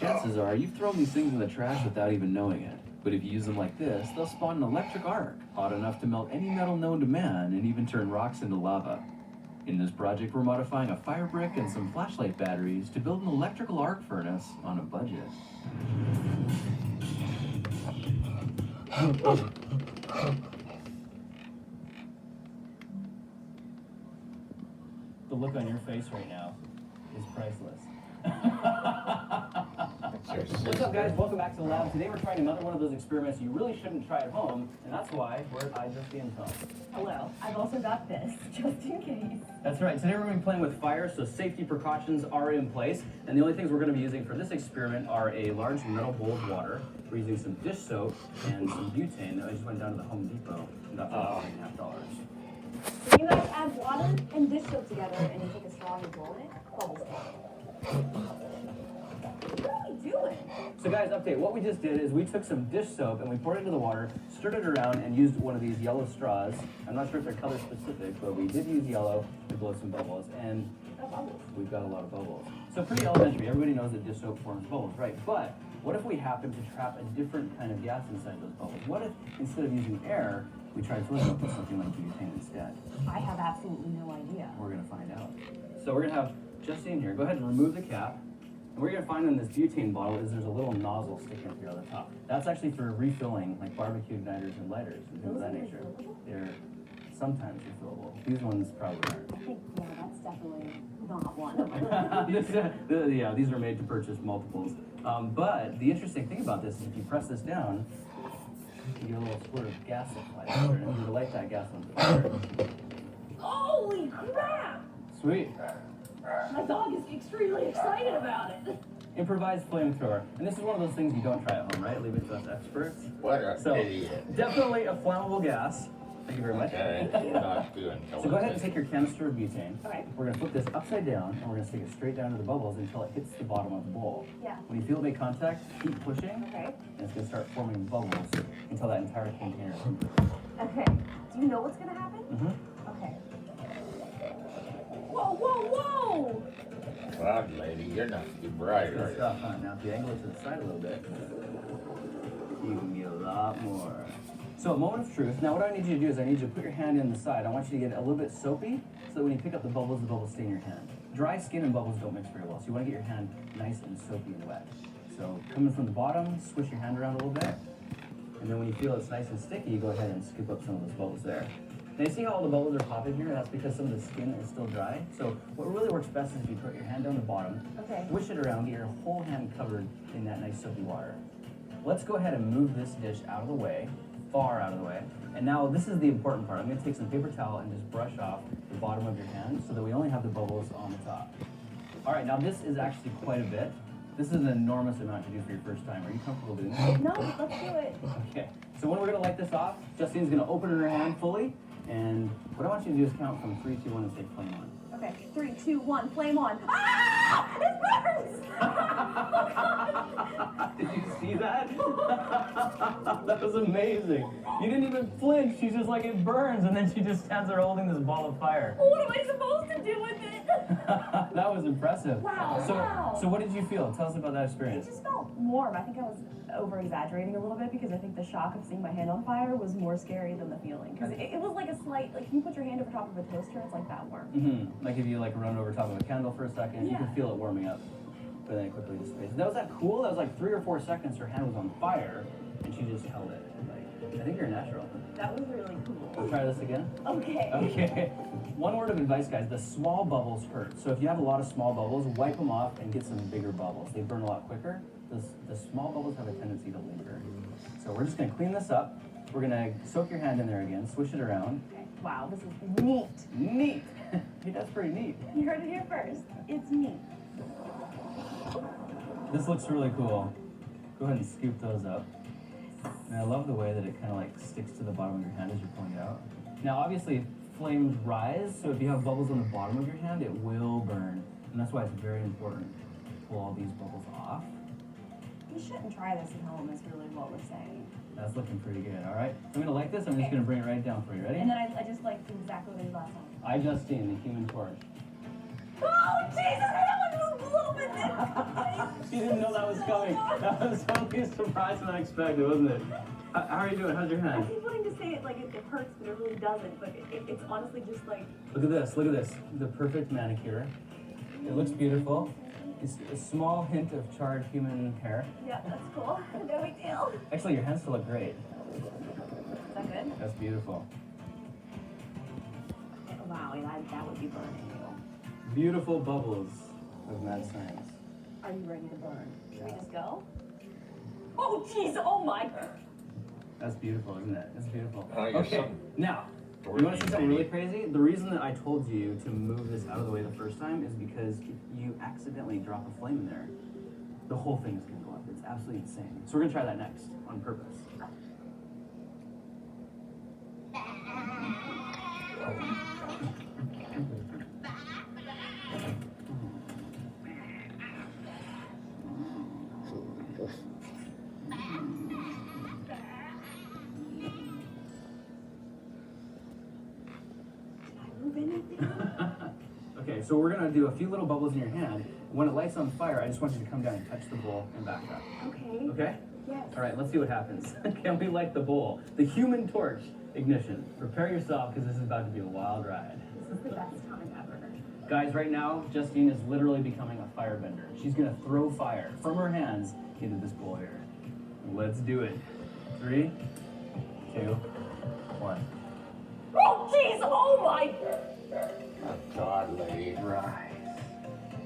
Chances are you've thrown these things in the trash without even knowing it. But if you use them like this, they'll spawn an electric arc, hot enough to melt any metal known to man and even turn rocks into lava. In this project, we're modifying a fire brick and some flashlight batteries to build an electrical arc furnace on a budget. The look on your face right now is priceless. What's up, guys? Welcome back to the lab. Today we're trying another one of those experiments you really shouldn't try at home, and that's why we're at iJustIn's. Hello. I've also got this, just in case. That's right. Today we're going to be playing with fire, so safety precautions are in place. And the only things we're going to be using for this experiment are a large metal bowl of water. We're using some dish soap and some butane that I just went down to the Home Depot and got for $8.50. So you guys add water and dish soap together, and you take a straw and you blow it. Bubbles come. What are we doing? So guys, update. What we just did is we took some dish soap and we poured it into the water, stirred it around, and used one of these yellow straws. I'm not sure if they're color specific, but we did use yellow to blow some bubbles, and we've got a lot of bubbles. So pretty elementary. Everybody knows that dish soap forms bubbles, right? But what if we happen to trap a different kind of gas inside those bubbles? What if instead of using air, we tried filling up with something like butane instead? I have absolutely no idea. We're gonna find out. So we're gonna have Justine here. Go ahead and remove the cap. And what you're gonna find in this butane bottle is there's a little nozzle sticking up here on the top. That's actually for refilling, like barbecue igniters and lighters and things of that nature. They're sometimes refillable. These ones probably aren't. I think, yeah, that's definitely not one of them. Yeah, these are made to purchase multiples. But the interesting thing about this is if you press this down, you get a little squirt of gas supply. And you light that gas on fire. Holy crap! Sweet. My dog is extremely excited about it. Improvised flamethrower. And this is one of those things you don't try at home, right? Leave it to us experts. What a So, idiot. definitely a flammable gas. Thank you very much. Okay, not doing So go ahead and take your canister of butane. Okay. We're going to flip this upside down, and we're going to stick it straight down to the bubbles until it hits the bottom of the bowl. Yeah. When you feel it make contact, keep pushing, Okay. and it's going to start forming bubbles until that entire container is empty. Okay. Do you know what's gonna happen? Okay. Whoa, whoa, whoa! God, lady, you're not too bright, Good are you? stuff, huh? Now if you angle it to the side a little bit, you can get a lot more. So a moment of truth. Now what I need you to do is I need you to put your hand in the side. I want you to get a little bit soapy so that when you pick up the bubbles stay in your hand. Dry skin and bubbles don't mix very well, so you want to get your hand nice and soapy and wet. So coming from the bottom, squish your hand around a little bit. And then when you feel it's nice and sticky, you go ahead and scoop up some of those bubbles there. Now you see how all the bubbles are popping here? That's because some of the skin is still dry. So what really works best is if you put your hand down the bottom, Okay. swish it around, get your whole hand covered in that nice soapy water. Let's go ahead and move this dish out of the way, far out of the way. And now this is the important part. I'm gonna take some paper towel and just brush off the bottom of your hand so that we only have the bubbles on the top. All right, now this is actually quite a bit. This is an enormous amount to do for your first time. Are you comfortable doing this? No, let's do it. Okay, so when we're gonna light this off, Justine's gonna open her hand fully, and what I want you to do is count from 3, 2, 1, and say flame on. Okay. 3, 2, 1, flame on. Ah! It burns! Did you see that? That was amazing. You didn't even flinch. She's just like, it burns, and then she just stands there holding this ball of fire. What am I supposed to do with it? That was impressive. Wow, So, wow. so what did you feel? Tell us about that It experience. just felt warm. I think I was over-exaggerating a little bit because I think the shock of seeing my hand on fire was more scary than the feeling. Because it was like a slight, like you put your hand over top of a toaster, it's like that warm. Mm-hmm. Like if you like run over top of a candle for a second, you Yeah. can feel it warming up, but then it quickly dissipates. That was that cool. That was like 3 or 4 seconds. Her hand was on fire, and she just held it. Like, I think you're a natural. That was really cool. We'll try this again. Okay. Okay. One word of advice, guys. The small bubbles hurt. So if you have a lot of small bubbles, wipe them off and get some bigger bubbles. They burn a lot quicker. The small bubbles have a tendency to linger. So we're just gonna clean this up. We're gonna soak your hand in there again, swish it around. Okay. Wow, this is neat. Neat. Hey, that's pretty neat. You heard it here first. It's neat. This looks really cool. Go ahead and scoop those up. And I love the way that it kind of like sticks to the bottom of your hand as you're pulling it out. Now, obviously, flames rise, so if you have bubbles on the bottom of your hand, it will burn. And that's why it's very important to pull all these bubbles off. You shouldn't try this at home, is really what we're saying. That's looking pretty good, all right? I'm gonna light this, I'm just gonna bring it right down for you, ready? And then I just like do exactly what I did last time. iJustine, the Human Torch. Oh, Jesus, I know it was a little bit different. She didn't know that was coming. That was totally a surprise and unexpected, wasn't it? How are you doing? How's your I hand? keep wanting to say it like it hurts, but it really doesn't. But it's honestly just like. Look at this. Look at this. The perfect manicure. It looks beautiful. It's a small hint of charred human hair. Yeah, that's cool. No big deal. Actually, your hands still look great. Is that good? That's beautiful. Wow, that would be burning you. Beautiful bubbles of mad science. Are you ready to burn? Should we just go? Oh, jeez. Oh, my. That's beautiful, isn't it? It's beautiful. Oh, you're Okay, so now, you want to see something really crazy? The reason that I told you to move this out of the way the first time is because if you accidentally drop a flame in there, the whole thing is going to go up. It's absolutely insane. So we're going to try that next on purpose. Move anything? Okay, so we're gonna do a few little bubbles in your hand. When it lights on fire, I just want you to come down and touch the bowl and back up. Okay. Okay? Yes. All right, let's see what happens. Can we light the bowl? The Human Torch ignition. Prepare yourself because this is about to be a wild ride. This is the best time ever. Guys, right now, Justine is literally becoming a firebender. She's gonna throw fire from her hands into this bowl here. Let's do it. 3, 2, 1. Oh, jeez! Oh, my! Oh, God, lady. Right.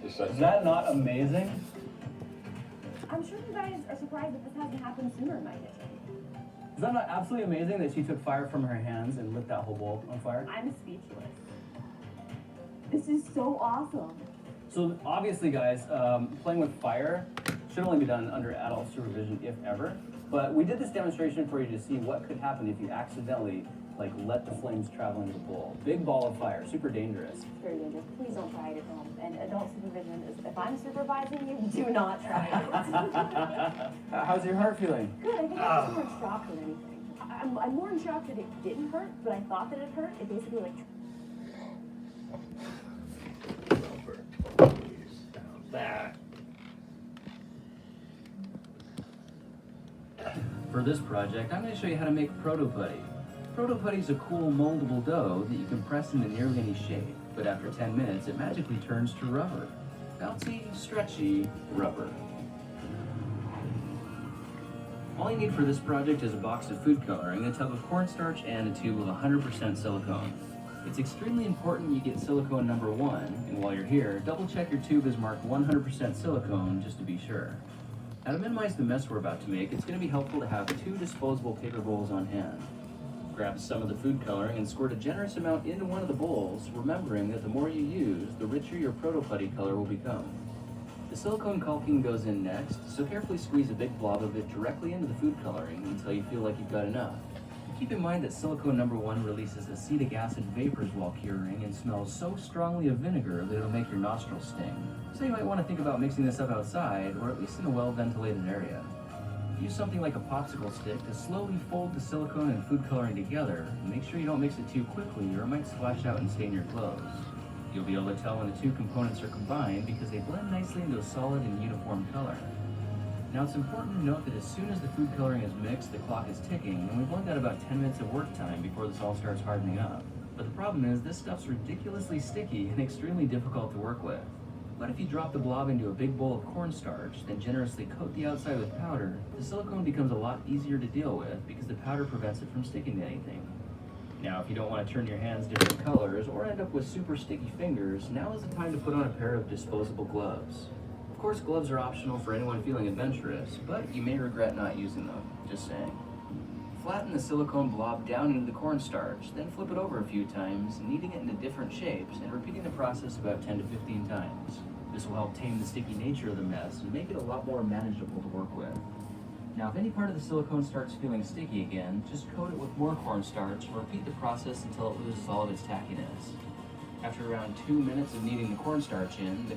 You're such Is that not amazing? I'm sure you guys are surprised that this hasn't happened sooner in my kitchen. Is that not absolutely amazing that she took fire from her hands and lit that whole bowl on fire? I'm speechless. This is so awesome. So obviously, guys, playing with fire should only be done under adult supervision, if ever. But we did this demonstration for you to see what could happen if you accidentally, let the flames travel into the bowl. Big ball of fire, super dangerous. It's very dangerous. Please don't try it at home. And adult supervision is, if I'm supervising you, do not try it. How's your heart feeling? Good, I think I'm more in shock than anything. I'm more in shock that it didn't hurt, but I thought that it hurt. It basically, that. For this project, I'm going to show you how to make Proto Putty. Proto Putty is a cool moldable dough that you can press into nearly any shape, but after 10 minutes, it magically turns to rubber. Bouncy, stretchy rubber. All you need for this project is a box of food coloring, a tub of cornstarch, and a tube of 100% silicone. It's extremely important you get silicone number 1, and while you're here, double check your tube is marked 100% silicone just to be sure. Now to minimize the mess we're about to make, it's going to be helpful to have 2 disposable paper bowls on hand. Grab some of the food coloring and squirt a generous amount into one of the bowls, remembering that the more you use, the richer your Proto Putty color will become. The silicone caulking goes in next, so carefully squeeze a big blob of it directly into the food coloring until you feel like you've got enough. Keep in mind that silicone number 1 releases acetic acid vapors while curing and smells so strongly of vinegar that it'll make your nostrils sting. So you might want to think about mixing this up outside, or at least in a well-ventilated area. Use something like a popsicle stick to slowly fold the silicone and food coloring together, and make sure you don't mix it too quickly or it might splash out and stain your clothes. You'll be able to tell when the 2 components are combined because they blend nicely into a solid and uniform color. Now it's important to note that as soon as the food coloring is mixed, the clock is ticking, and we've only got about 10 minutes of work time before this all starts hardening up. But the problem is, this stuff's ridiculously sticky and extremely difficult to work with. But if you drop the blob into a big bowl of cornstarch, then generously coat the outside with powder, the silicone becomes a lot easier to deal with because the powder prevents it from sticking to anything. Now, if you don't want to turn your hands different colors or end up with super sticky fingers, now is the time to put on a pair of disposable gloves. Of course, gloves are optional for anyone feeling adventurous, but you may regret not using them, just saying. Flatten the silicone blob down into the cornstarch, then flip it over a few times, kneading it into different shapes and repeating the process about 10 to 15 times. This will help tame the sticky nature of the mess and make it a lot more manageable to work with. Now, if any part of the silicone starts feeling sticky again, just coat it with more cornstarch and repeat the process until it loses all of its tackiness. After around 2 minutes of kneading the cornstarch in, the